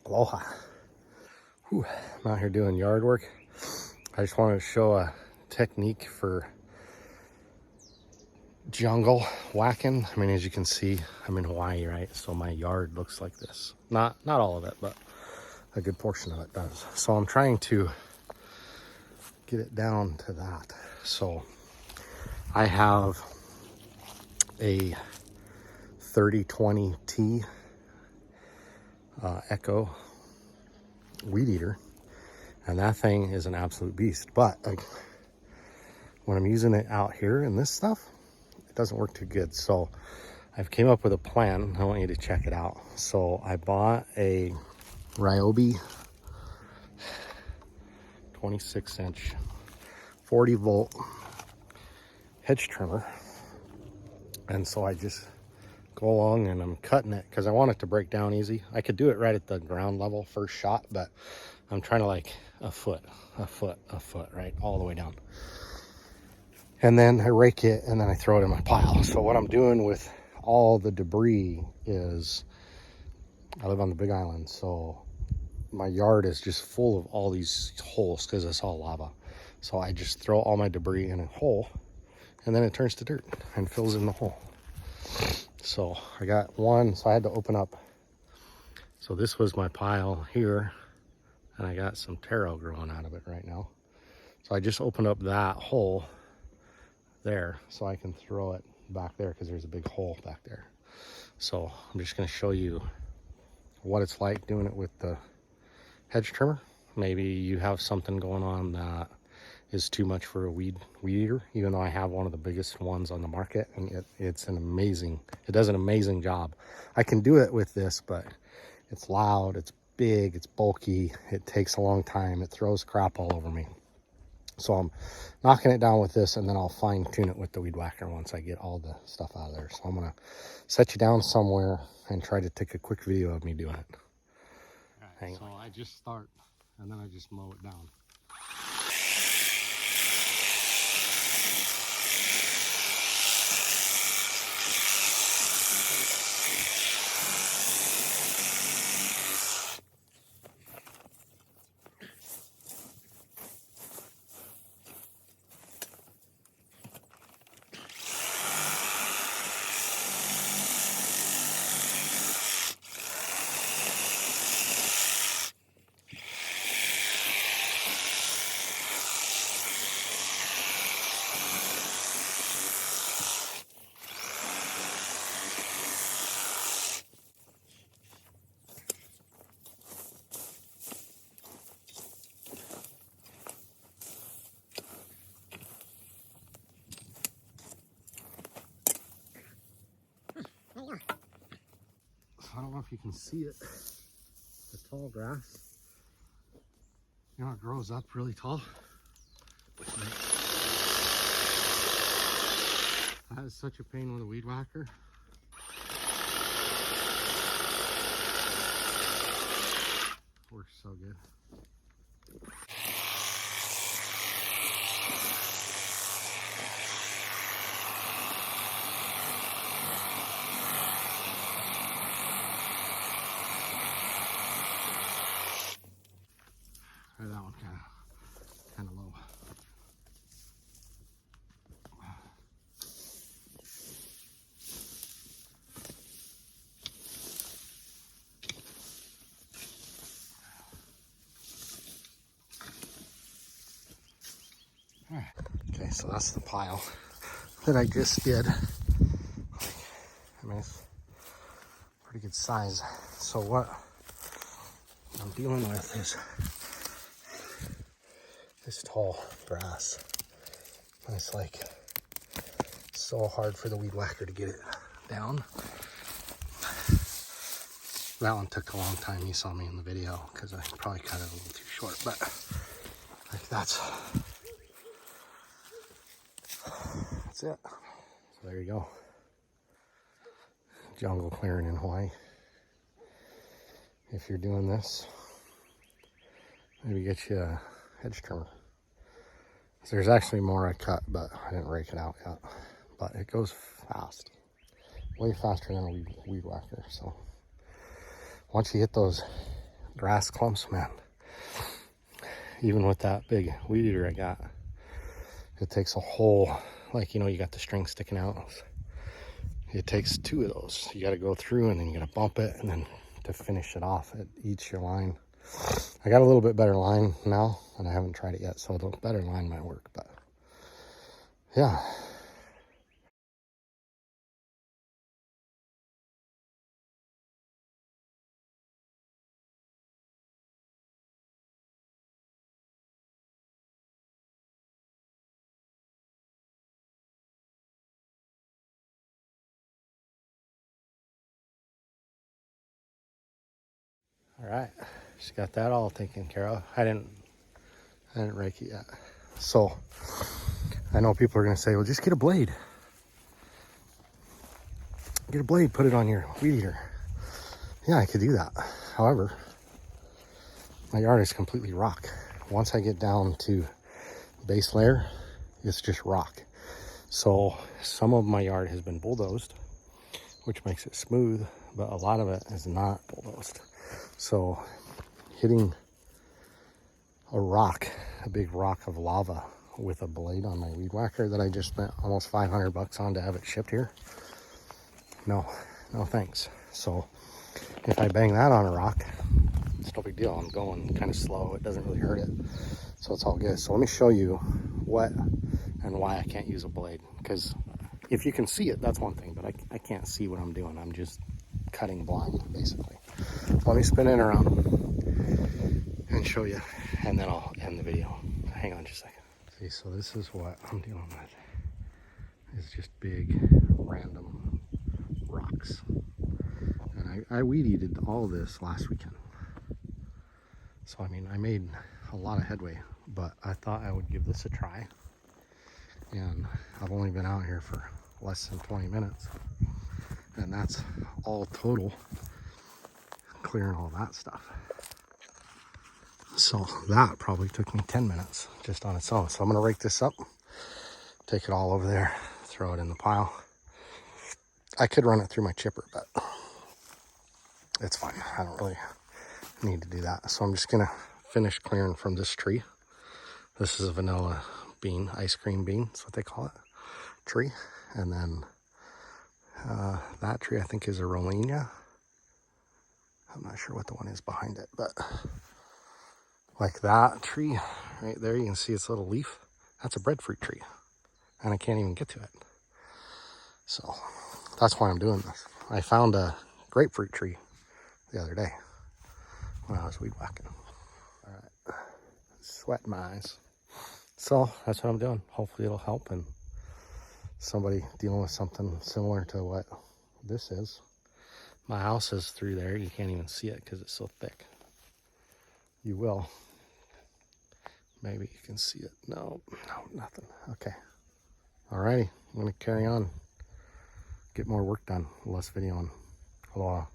Aloha. Whew. I'm out here doing yard work. I just wanted to show a technique for jungle whacking. I mean, as you can see, I'm in Hawaii, right? So my yard looks like this. Not all of it, but a good portion of it does. So I'm trying to get it down to that. So I have a 3020T Echo weed eater, and that thing is an absolute beast. But when I'm using it out here in this stuff, it doesn't work too good. So I've came up with a plan. I want you to check it out. So I bought a Ryobi 26-inch 40-volt hedge trimmer, and so I just go along and I'm cutting it because I want it to break down easy. I could do it right at the ground level first shot, but I'm trying to like a foot, right, all the way down. And then I rake it and then I throw it in my pile. So what I'm doing with all the debris is, I live on the Big Island, so my yard is just full of all these holes because it's all lava. So I just throw all my debris in a hole, and then it turns to dirt and fills in the hole. So I got one, so I had to open up. So this was my pile here, and I got some taro growing out of it right now. So I just opened up that hole there so I can throw it back there because there's a big hole back there. So I'm just going to show you what it's like doing it with the hedge trimmer. Maybe you have something going on that is too much for a weed eater, even though I have one of the biggest ones on the market, and it does an amazing job. I can do it with this, but it's loud, it's big, it's bulky, it takes a long time, it throws crap all over me. So I'm knocking it down with this, and then I'll fine tune it with the weed whacker once I get all the stuff out of there. So I'm gonna set you down somewhere and try to take a quick video of me doing it. Right, so I just start, and then I just mow it down. I don't know if you can see it, the tall grass. You know, it grows up really tall. That is such a pain with a weed whacker. Works so good. That one kind of low. All right. Okay, so that's the pile that I just did. I mean, it's pretty good size. So what I'm dealing with is this tall grass. And it's like so hard for the weed whacker to get it down. That one took a long time. You saw me in the video because I probably cut it a little too short, but like that's it. So there you go. Jungle clearing in Hawaii. If you're doing this, maybe get you a hedge trimmer. There's actually more I cut, but I didn't rake it out yet. But it goes fast, way faster than a weed whacker. So once you hit those grass clumps, man. Even with that big weed eater I got, it takes a whole, like, you know, you got the string sticking out. It takes 2 of those. You got to go through and then you got to bump it, and then to finish it off, it eats your line. I got a little bit better line now, and I haven't tried it yet, so the better line might work, but yeah. All right, just got that all taken care of. I didn't rake it yet. So I know people are gonna say, well, just get a blade. Get a blade, put it on your weed eater. Yeah, I could do that. However, my yard is completely rock. Once I get down to base layer, it's just rock. So some of my yard has been bulldozed, which makes it smooth, but a lot of it is not bulldozed. So hitting a rock, a big rock of lava with a blade on my weed whacker that I just spent almost 500 bucks on to have it shipped here, no thanks. So if I bang that on a rock, it's no big deal. I'm going kind of slow. It doesn't really hurt it. So it's all good. So let me show you what and why I can't use a blade. Because if you can see it, that's one thing. But I can't see what I'm doing. I'm just cutting blind, basically. So let me spin it around and show you. And then I'll end the video. Hang on just a second. See, so this is what I'm dealing with. It's just big, random rocks. And I weed-eated all this last weekend. So, I mean, I made a lot of headway, but I thought I would give this a try. And I've only been out here for less than 20 minutes. And that's all total, clearing all that stuff. So that probably took me 10 minutes just on its own. So I'm gonna rake this up, take it all over there, throw it in the pile. I could run it through my chipper, but it's fine. I don't really need to do that. So I'm just gonna finish clearing from this tree. This is a vanilla bean, ice cream bean, that's what they call it, tree. And then that tree I think is a Rolenia. I'm not sure what the one is behind it, but like that tree right there, you can see its little leaf. That's a breadfruit tree, and I can't even get to it. So that's why I'm doing this. I found a grapefruit tree the other day when I was weed whacking. All right, sweat in my eyes. So that's what I'm doing. Hopefully it'll help, and somebody dealing with something similar to what this is. My house is through there. You can't even see it because it's so thick. You will. Maybe you can see it. No, nothing. Okay. Alrighty, I'm gonna carry on. Get more work done. Less video on. Aloha.